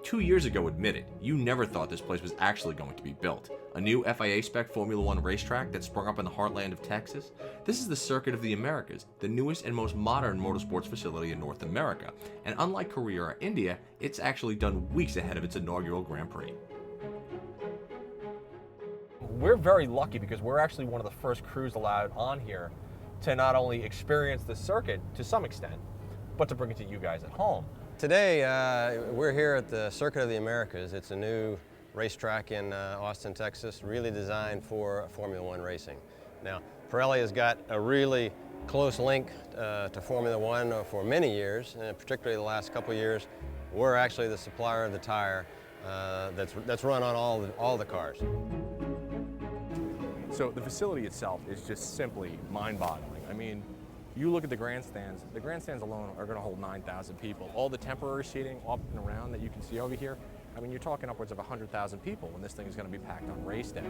2 years ago admitted you never thought this place was actually going to be built. A new FIA Spec Formula One racetrack that sprung up in the heartland of Texas. This is the Circuit of the Americas, the newest and most modern motorsports facility in North America. And unlike Korea or India, it's actually done weeks ahead of its inaugural Grand Prix. We're very lucky because we're actually one of the first crews allowed on here to not only experience the circuit to some extent, but to bring it to you guys at home. Today, we're here at the Circuit of the Americas. It's a new racetrack in Austin, Texas, really designed for Formula One racing. Now, Pirelli has got a really close link to Formula One for many years, and particularly the last couple of years. We're actually the supplier of the tire that's run on all the cars. So the facility itself is just simply mind-boggling. I mean, you look at the grandstands alone are going to hold 9,000 people. All the temporary seating up and around that you can see over here, I mean, you're talking upwards of 100,000 people when this thing is going to be packed on race day.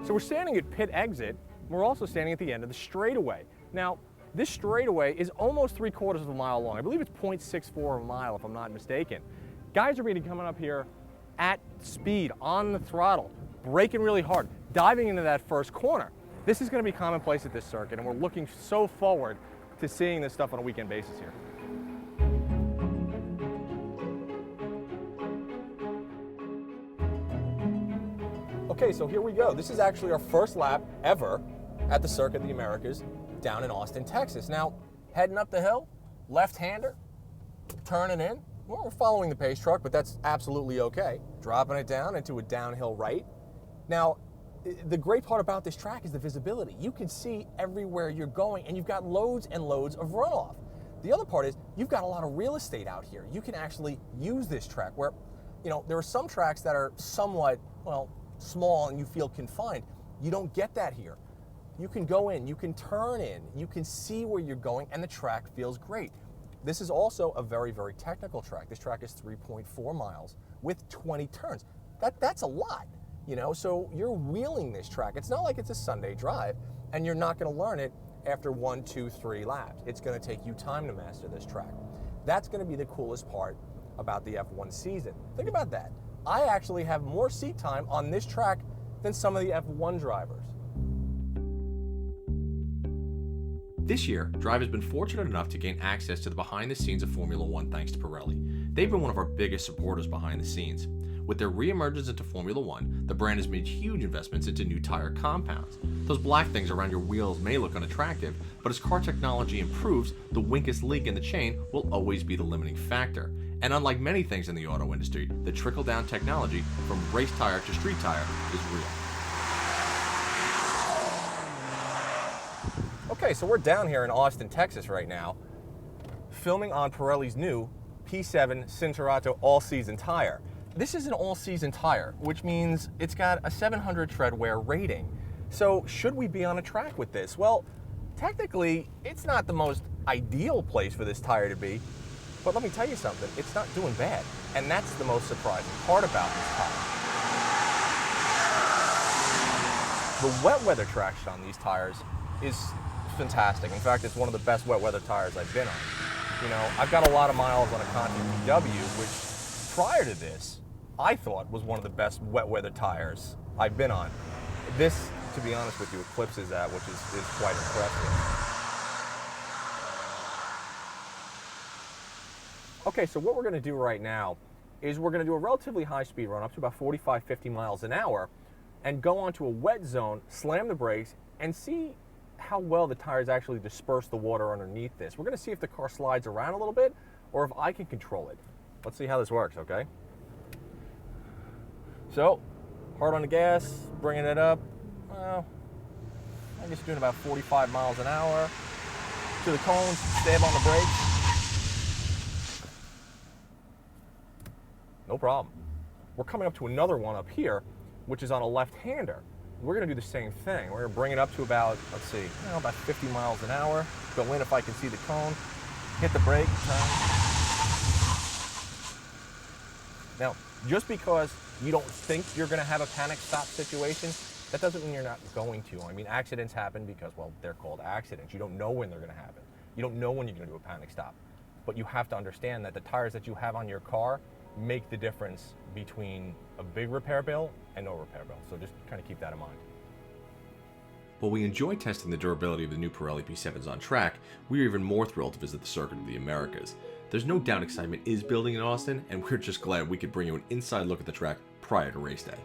So we're standing at pit exit. We're also standing at the end of the straightaway. Now, this straightaway is almost 3/4 of a mile long. I believe it's 0.64 a mile, if I'm not mistaken. Guys are going to be coming up here at speed, on the throttle, braking really hard, diving into that first corner. This is going to be commonplace at this circuit, and we're looking so forward to seeing this stuff on a weekend basis here. Okay, so here we go. This is actually our first lap ever at the Circuit of the Americas down in Austin, Texas. Now, heading up the hill, left-hander, turning in. Well, we're following the pace truck, but that's absolutely okay. Dropping it down into a downhill right. Now, the great part about this track is the visibility. You can see everywhere you're going, and you've got loads and loads of runoff. The other part is you've got a lot of real estate out here. You can actually use this track where, you know, there are some tracks that are somewhat, well, small and you feel confined. You don't get that here. You can go in, you can turn in, you can see where you're going, and the track feels great. This is also a very, very technical track. This track is 3.4 miles with 20 turns. That's a lot, you know, so you're wheeling this track. It's not like it's a Sunday drive, and you're not going to learn it after 1, 2, 3 laps. It's going to take you time to master this track. That's going to be the coolest part about the F1 season. Think about that. I actually have more seat time on this track than some of the F1 drivers. This year, Drive has been fortunate enough to gain access to the behind the scenes of Formula One thanks to Pirelli. They've been one of our biggest supporters behind the scenes. With their re-emergence into Formula One, the brand has made huge investments into new tire compounds. Those black things around your wheels may look unattractive, but as car technology improves, the weakest link in the chain will always be the limiting factor. And unlike many things in the auto industry, the trickle-down technology from race tire to street tire is real. Okay, so we're down here in Austin, Texas right now, filming on Pirelli's new P7 Cinturato all-season tire. This is an all-season tire, which means it's got a 700 tread wear rating. So should we be on a track with this? Well, technically, it's not the most ideal place for this tire to be, but let me tell you something, it's not doing bad. And that's the most surprising part about this tire. The wet weather traction on these tires is fantastic. In fact, it's one of the best wet weather tires I've been on. You know, I've got a lot of miles on a Conti PW, which prior to this, I thought was one of the best wet weather tires I've been on. This, to be honest with you, eclipses that, which is quite impressive. Okay, so what we're going to do right now is we're going to do a relatively high-speed run up to about 45, 50 miles an hour and go onto a wet zone, slam the brakes, and see how well the tires actually disperse the water underneath this. We're going to see if the car slides around a little bit or if I can control it. Let's see how this works, okay? So, hard on the gas, bringing it up. Well, I guess doing about 45 miles an hour. To the cones, stab on the brakes. No problem. We're coming up to another one up here, which is on a left-hander. We're going to do the same thing. We're going to bring it up to about, let's see, about 50 miles an hour. Go in if I can see the cone. Hit the brake. Now, just because you don't think you're going to have a panic stop situation, That doesn't mean you're not going to. I mean, accidents happen because, well, they're called accidents. You don't know when they're going to happen. You don't know when you're going to do a panic stop. But you have to understand that the tires that you have on your car make the difference between a big repair bill and no repair bill. So just kind of keep that in mind. While we enjoy testing the durability of the new Pirelli P7s on track, we are even more thrilled to visit the Circuit of the Americas. There's no doubt excitement is building in Austin, and we're just glad we could bring you an inside look at the track prior to race day.